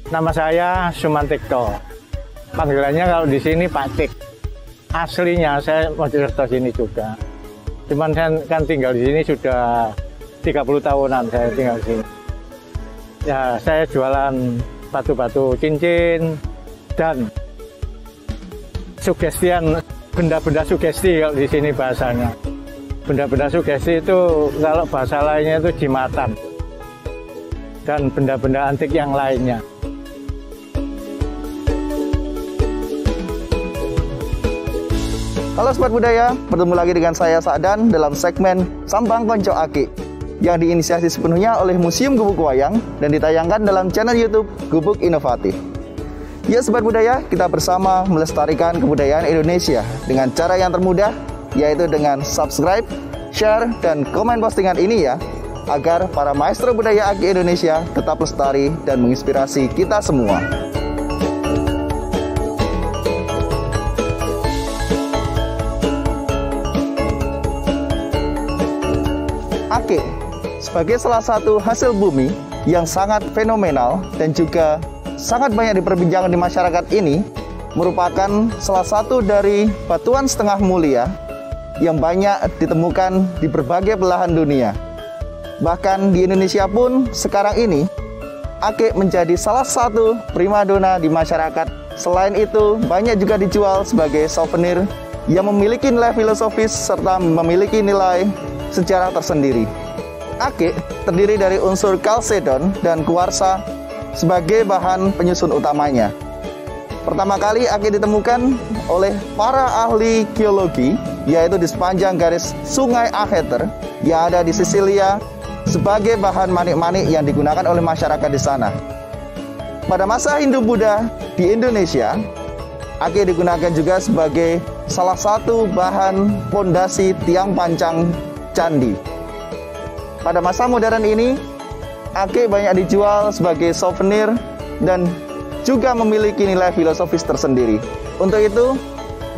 Nama saya Sumantikto. Panggilannya kalau di sini Pak Tik. Aslinya saya Mojokerto sini juga. Cuman saya kan tinggal di sini sudah 30 tahunan saya tinggal di sini. Ya, saya jualan batu-batu cincin dan sugestian, benda-benda sugesti kalau di sini bahasanya. Benda-benda sugesti itu kalau bahasa lainnya itu jimatan dan benda-benda antik yang lainnya. Halo Sobat Budaya, bertemu lagi dengan saya Sa'dan dalam segmen Sambang Konco Aki yang diinisiasi sepenuhnya oleh Museum Gubuk Wayang dan ditayangkan dalam channel YouTube Gubuk Inovatif. Ya Sobat Budaya, kita bersama melestarikan kebudayaan Indonesia dengan cara yang termudah, yaitu dengan subscribe, share, dan komen postingan ini ya, agar para maestro budaya Aki Indonesia tetap lestari dan menginspirasi kita semua. Ake sebagai salah satu hasil bumi yang sangat fenomenal dan juga sangat banyak diperbincangkan di masyarakat ini, merupakan salah satu dari batuan setengah mulia yang banyak ditemukan di berbagai belahan dunia. Bahkan di Indonesia pun sekarang ini Ake menjadi salah satu primadona di masyarakat. Selain itu, banyak juga dijual sebagai souvenir yang memiliki nilai filosofis serta memiliki nilai sejarah tersendiri. Ake terdiri dari unsur kalsedon dan kuarsa sebagai bahan penyusun utamanya. Pertama kali Ake ditemukan oleh para ahli geologi, yaitu di sepanjang garis sungai Acheter yang ada di Sisilia sebagai bahan manik-manik yang digunakan oleh masyarakat di sana. Pada masa Hindu-Buddha di Indonesia, Ake digunakan juga sebagai salah satu bahan fondasi tiang pancang candi. Pada masa modern ini, Ake banyak dijual sebagai souvenir dan juga memiliki nilai filosofis tersendiri. Untuk itu,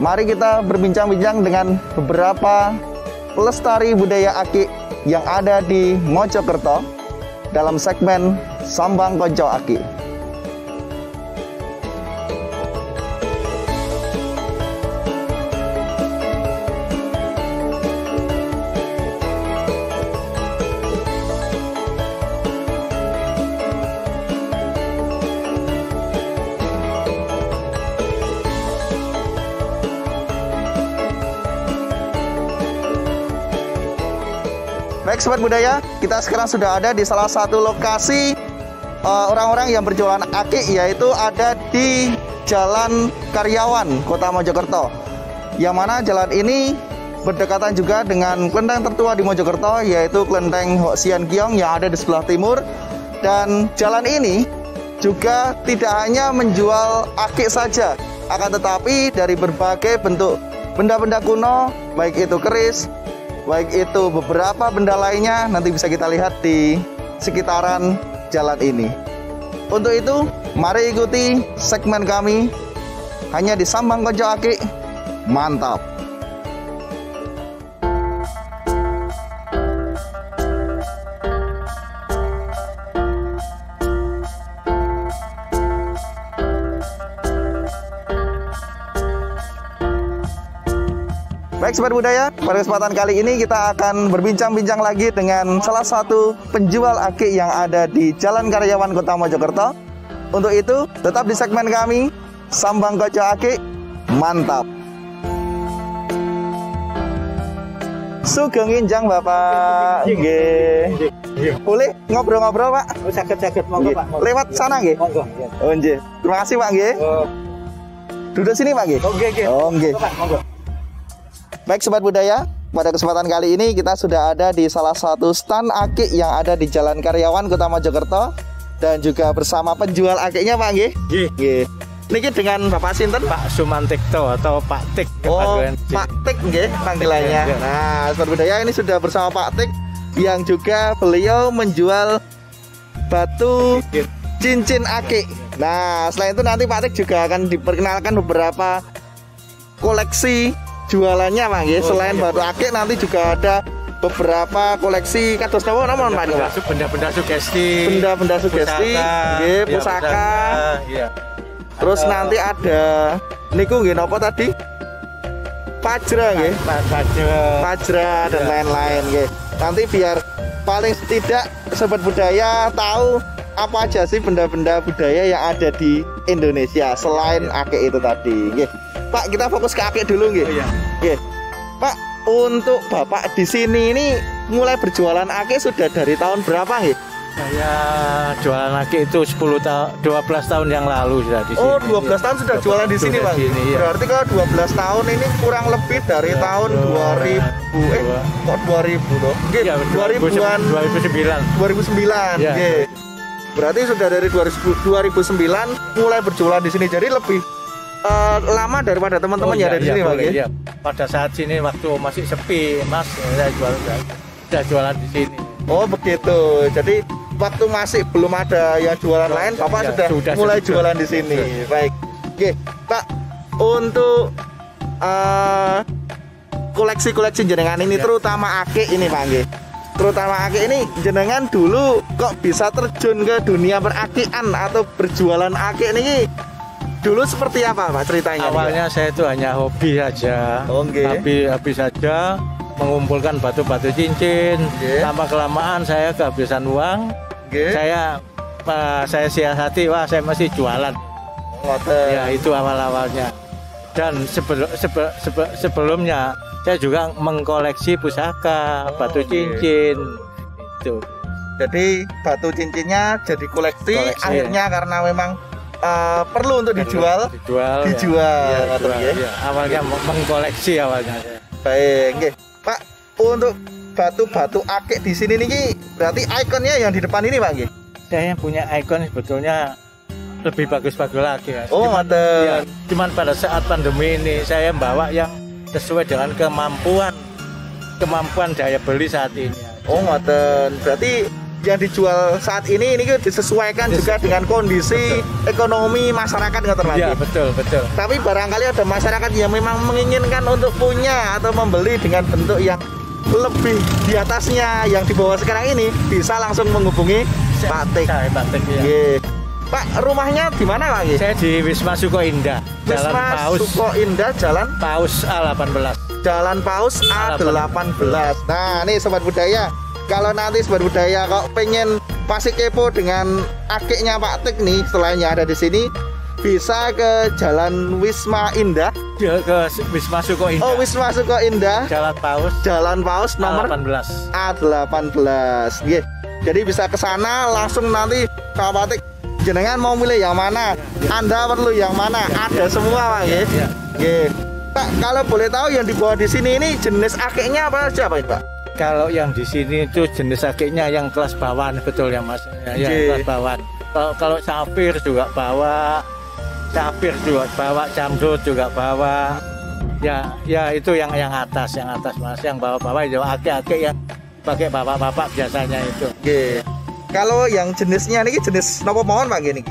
mari kita berbincang-bincang dengan beberapa pelestari budaya Ake yang ada di Mojokerto dalam segmen Sambang Konco Aki. Baik Sobat Budaya, kita sekarang sudah ada di salah satu lokasi orang-orang yang berjualan Ake, yaitu ada di Jalan Karyawan, Kota Mojokerto. Yang mana jalan ini berdekatan juga dengan kelenteng tertua di Mojokerto, yaitu Kelenteng Hok Sian Kiong yang ada di sebelah timur. Dan jalan ini juga tidak hanya menjual Ake saja, akan tetapi dari berbagai bentuk benda-benda kuno, baik itu keris, baik itu beberapa benda lainnya, nanti bisa kita lihat di sekitaran jalan ini. Untuk itu, mari ikuti segmen kami hanya di Sambang Konco Aki. Mantap! Baik Sobat Budaya, pada kesempatan kali ini kita akan berbincang-bincang lagi dengan salah satu penjual Ake yang ada di Jalan Karyawan Kota Mojokerto. Untuk itu, tetap di segmen kami, Sambang Konco Aki. Mantap! Sugeng Injang Bapak. Nggih. Boleh ngobrol-ngobrol Pak? Sakit-sakit monggo Pak. Lewat sana nggih? Monggo. Oh nggih. Terima kasih Pak nggih. Duduk sini Pak nggih. Oh nggih. Monggo. Baik Sobat Budaya, pada kesempatan kali ini kita sudah ada di salah satu stand Ake yang ada di Jalan Karyawan Kota Mojokerto dan juga bersama penjual Ake-nya Pak nggih. Nggih. Niki dengan Bapak sinten? Pak Sumantikto atau Pak Tik. Oh, Pak Tik nggih panggilannya. Nah, Sobat Budaya, ini sudah bersama Pak Tik yang juga beliau menjual batu cincin Ake. Nah, selain itu nanti Pak Tik juga akan diperkenalkan beberapa koleksi jualannya Pak nggih. Selain batu Ake nanti juga ada beberapa koleksi kados nama Pak ini, Pak? Benda-benda sugesti. Benda-benda sugesti, nggih, pusaka. Iya. Terus nanti ada niku nggih napa tadi? Pajra nggih. Pajra dan lain-lain nggih. Nanti biar paling tidak sobat budaya tahu apa aja sih benda-benda budaya yang ada di Indonesia selain akik itu tadi. Nggih. Pak, kita fokus ke akik dulu nggih. Iya. Nggih. Pak, untuk Bapak di sini ini mulai berjualan akik sudah dari tahun berapa nggih? Saya jualan akik itu 12 tahun yang lalu sudah di sini. Oh, 12 tahun sudah jualan di sini, Bang. Iya. Berarti kalau 12 tahun ini kurang lebih dari tahun 2000 kok 2000 loh. Nggih, Iya, 2000-an 2009. 2009. Iya. Nggih. Berarti sudah dari 2009 mulai berjualan di sini. Jadi lebih lama daripada teman-teman ya dari sini, Bang. Iya. Pada saat sini waktu masih sepi, Mas, saya sudah jualan di sini. Oh, begitu. Jadi waktu masih belum ada yang jualan lain, Bapak sudah mulai jualan di sini. Baik. Oke, Pak, untuk koleksi-koleksi jenengan ini terutama akik ini, Pak nggih. Terutama akik ini jenengan dulu kok bisa terjun ke dunia perakikan atau berjualan akik ini? Dulu seperti apa, Pak, ceritanya? Awalnya saya itu hanya hobi saja. Hobi saja mengumpulkan batu-batu cincin. Lama kelamaan saya kehabisan uang. Saya siasati, wah saya mesti jualan. Ya itu awal-awalnya. Dan sebelumnya saya juga mengkoleksi pusaka, batu cincin. Itu. Jadi batu cincinnya jadi koleksi. Akhirnya karena memang perlu untuk dijual. Ya. Awalnya mengkoleksi awalnya. Baik, nggih. Pak, untuk batu-batu akik di sini nih berarti ikonnya yang di depan ini, Pak nggih. Saya punya ikon sebetulnya lebih bagus-bagus lagi, Mas. Oh, cuman pada saat pandemi ini saya bawa yang sesuai dengan kemampuan daya beli saat ini. Oh, ngoten. Berarti yang dijual saat ini disesuaikan juga dengan kondisi ekonomi masyarakat ngoten lagi. Iya, betul. Tapi barangkali ada masyarakat yang memang menginginkan untuk punya atau membeli dengan bentuk yang lebih di atasnya yang di bawah sekarang ini, bisa langsung menghubungi Pak Tik. Ya. Pak, rumahnya di mana, Pak? Saya di Wisma Suko Indah, Jalan Paus. Suko Indah, Jalan Paus A18. Jalan Paus A18. Nah, nih sobat budaya, kalau nanti sobat budaya kok pengen pasti kepo dengan akiknya Pak Tik nih, selain yang ada di sini, bisa ke Jalan Wisma Indah. Ya, ke Wisma Suko Indah. Oh, Wisma Suko Indah. Jalan Paus nomor A18. Nggih. Jadi bisa ke sana langsung nanti Pak Tik jenengan mau milih yang mana? Anda perlu yang mana? Ada semua, Pak nggih. Nggih. Pak, kalau boleh tahu yang dibawa di sini ini jenis akiknya apa aja, Pak? Kalau yang di sini itu jenis akiknya yang kelas bawaan, betul ya, Mas. Ya, kelas bawaan. Kalau safir juga bawa. Jamrud juga bawa. Ya itu yang atas Mas, yang bawah itu akik-akik yang pakai bapak-bapak biasanya itu. Oke. Kalau yang jenisnya ini jenis nopo mawon, Pak gini?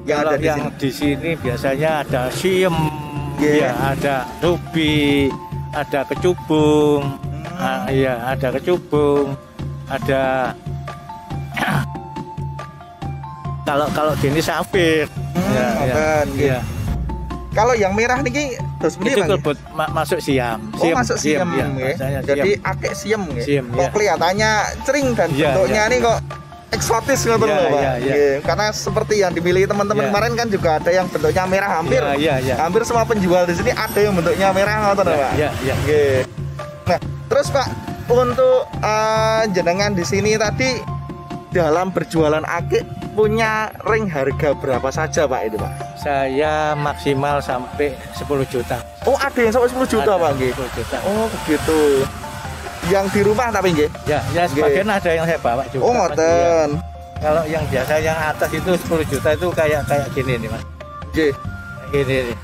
Kalau yang di sini biasanya ada siem, ya ada ruby, ada kecubung. Ada kecubung, ada kalau gini safir. Kalau yang merah nih terus itu kelebut masuk siam. Masuk siam. Jadi akik siam nggih. Kok kelihatannya cering dan bentuknya nih kok eksotis ngoten lho, Pak. Karena seperti yang dimiliki teman-teman kemarin kan juga ada yang bentuknya merah, hampir semua penjual di sini ada yang bentuknya merah ngoten lho, Pak. Nah, terus Pak, untuk jenengan di sini tadi dalam berjualan akik punya ring harga berapa saja, Pak, itu, Pak? Saya maksimal sampai 10 juta. Oh, ada yang sampai 10 juta, Pak, nggih. 10 juta. Oh, begitu. Yang di rumah tapi nggih? Ya sebagian ada yang saya bawa juga. Oh, ngoten. Kalau yang biasa yang atas itu 10 juta itu kayak gini nih, Mas. Nggih. Gini nih.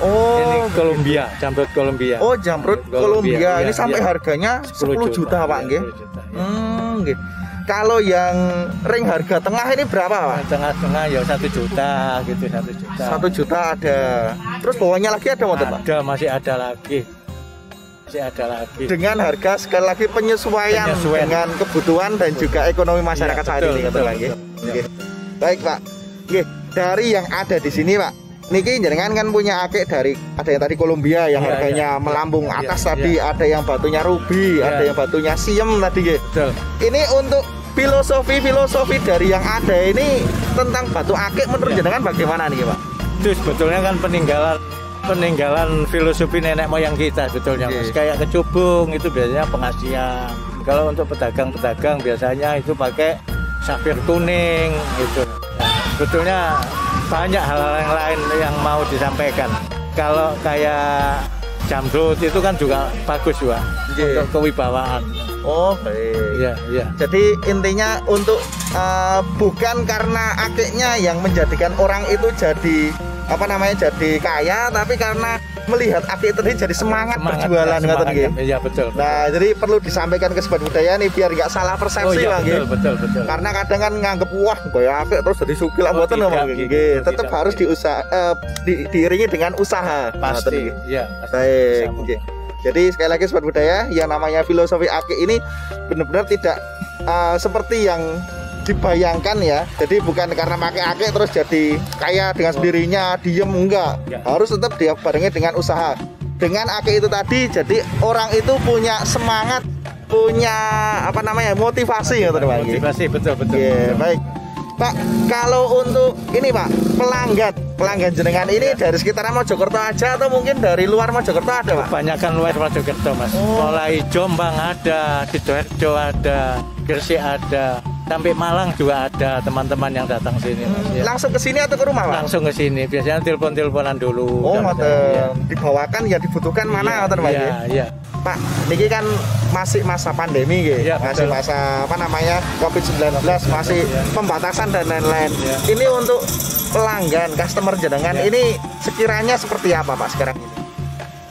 Oh, ini Columbia, jamrut Columbia. Oh, jamrut Columbia. Ini sampai harganya 10 juta, Pak, nggih. Nggih. Kalau yang ring harga tengah ini berapa, Pak? Tengah-tengah ya 1 juta gitu, 1 juta. 1 juta ada. Terus bawahnya lagi ada motor, Pak? Masih ada lagi. Masih ada lagi. Dengan harga sekali lagi penyesuaian dengan kebutuhan dan juga ekonomi masyarakat saat ini betul, lagi. betul. Baik Pak. Oke, dari yang ada di sini Pak. Niki jenengan kan punya akik dari ada yang tadi Kolombia yang harganya melambung atas tadi, ada yang batunya ruby, ada yang batunya siem tadi ya. Betul. Ini untuk filosofi dari yang ada ini tentang batu akik menurut jenengan bagaimana nih Pak? Itu sebetulnya kan peninggalan filosofi nenek moyang kita sebetulnya Mas. Kayak kecubung itu biasanya pengasian. Kalau untuk pedagang-pedagang biasanya itu pakai safir kuning gitu. Nah, sebetulnya banyak hal-hal yang lain yang mau disampaikan. Kalau kayak jamrut itu kan juga bagus juga untuk kewibawaan. Oh baik. Iya. Jadi intinya untuk bukan karena akiknya yang menjadikan orang itu jadi jadi kaya, tapi karena melihat akik tadi jadi semangat berjualan gitu. Iya betul. Nah jadi perlu disampaikan ke sobat budaya nih biar nggak salah persepsi Bang. Betul. Karena kadang kan nganggep wah kayak akik terus jadi sugih lah mboten Bang. Tetap harus diiringi dengan usaha. Pasti. Iya. Baik. Jadi sekali lagi sobat budaya, yang namanya filosofi akik ini benar-benar tidak seperti yang dibayangkan ya. Jadi bukan karena pakai akik terus jadi kaya dengan sendirinya, diem, enggak. Harus tetap dia barengi dengan usaha. Dengan akik itu tadi, jadi orang itu punya semangat, punya motivasi gitu Pak. Motivasi betul. Baik. Pak, kalau untuk ini Pak, pelanggan jenengan ini dari sekitaran Mojokerto aja atau mungkin dari luar Mojokerto ada Pak? Kebanyakan luar Mojokerto Mas. Mulai Jombang ada, Sidoarjo ada, Gresik ada, sampai Malang juga ada teman-teman yang datang sini Mas. Ya. Langsung ke sini atau ke rumah Pak? Langsung ke sini. Biasanya telepon-teleponan dulu. Oh, dibawakan ya dibutuhkan mana Pak? Iya. Pak, ini kan masih masa pandemi masih masa COVID-19, masih pembatasan dan lain-lain. Ini untuk pelanggan, customer jenengan ini sekiranya seperti apa Pak sekarang ini?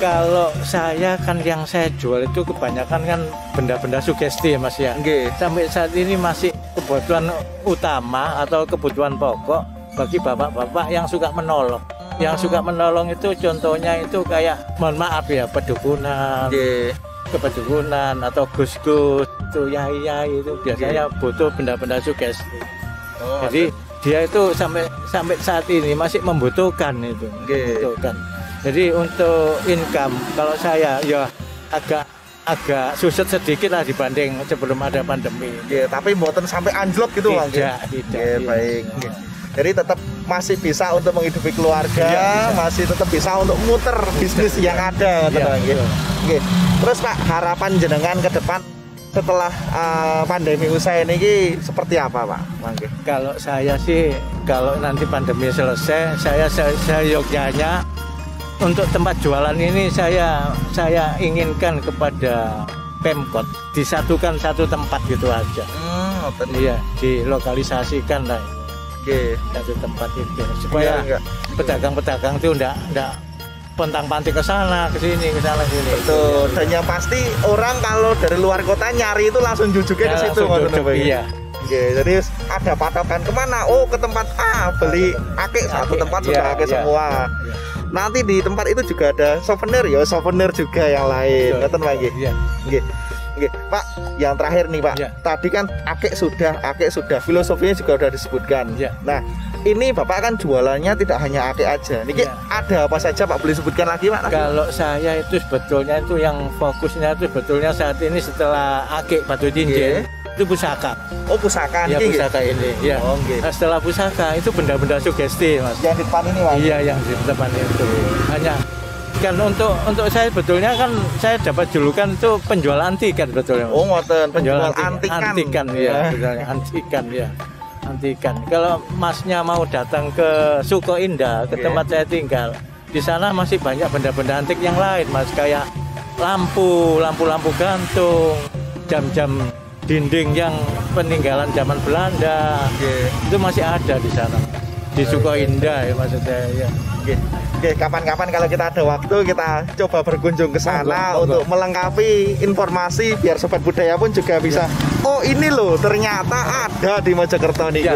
Kalau saya kan yang saya jual itu kebanyakan kan benda-benda sugesti Mas ya. Sampai saat ini masih kebutuhan utama atau kebutuhan pokok bagi bapak-bapak yang suka menolong. Yang suka menolong itu contohnya itu kayak mohon maaf ya pedukunan, kepedukunan atau gus-gus itu yai itu biasanya butuh benda-benda sugesti. Jadi dia itu sampai saat ini masih membutuhkan itu. Jadi untuk income kalau saya ya agak susut sedikit lah dibanding sebelum ada pandemi. Tapi mboten sampai anjlok gitu Bang. Tidak. Baik. Jadi tetap masih bisa untuk menghidupi keluarga, masih tetap bisa untuk muter bisnis yang ada. Terus Pak, harapan jenengan ke depan setelah pandemi usai ini seperti apa Pak? Kalau saya sih, kalau nanti pandemi selesai, saya yogyanya untuk tempat jualan ini saya inginkan kepada Pemkot disatukan satu tempat gitu aja. Iya, dilokalisasikan lah. Satu tempat itu supaya pedagang-pedagang itu enggak pontang-panting ke sana ke sini. Betul. Dan yang pasti orang kalau dari luar kota nyari itu langsung jujuknya ke situ. Iya. Jadi ada patokan kemana? Oh, ke tempat A beli akik satu tempat sudah akik semua. Nanti di tempat itu juga ada souvenir juga yang lain. Betul Pak. Pak, yang terakhir nih Pak. Tadi kan akik sudah, filosofinya juga sudah disebutkan. Nah, ini Bapak kan jualannya tidak hanya akik aja. Niki ada apa saja Pak? Boleh sebutkan lagi Pak? Kalau saya itu sebetulnya itu yang fokusnya itu sebetulnya saat ini setelah akik batu cincin itu pusaka. Oh, pusaka ya, pusaka ini. Ya. Nah, setelah pusaka itu benda-benda sugesti Mas. Yang di depan ini Pak? Iya, yang di depan itu. Hanya kan untuk saya sebetulnya kan saya dapat julukan itu penjual antikan sebetulnya. Oh, ngoten, penjual antikan ya, antikan. Kalau Masnya mau datang ke Suko Indah, ke tempat saya tinggal, di sana masih banyak benda-benda antik yang lain Mas, kayak lampu gantung, jam-jam dinding yang peninggalan zaman Belanda. Itu masih ada di sana. Di Suko Indah ya maksud saya ya. Kapan-kapan kalau kita ada waktu kita coba berkunjung ke sana untuk melengkapi informasi biar sobat budaya pun juga bisa. Oh, ini loh ternyata ada di Mojokerto nih.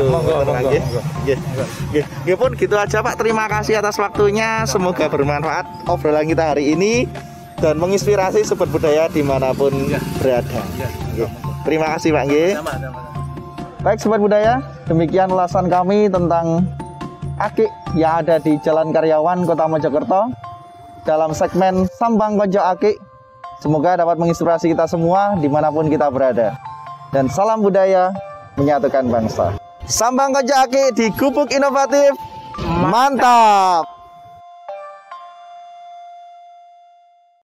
Pun gitu aja Pak. Terima kasih atas waktunya. Semoga bermanfaat obrolan kita hari ini. dan menginspirasi sobat budaya dimanapun berada. Oke. Terima kasih Pak Nggih. Baik sobat budaya, demikian ulasan kami tentang akik yang ada di Jalan Karyawan, Kota Mojokerto dalam segmen Sambang Konco Akik. Semoga dapat menginspirasi kita semua dimanapun kita berada. Dan salam budaya menyatukan bangsa. Sambang Konco Akik di Gubuk Inovatif. Mantap!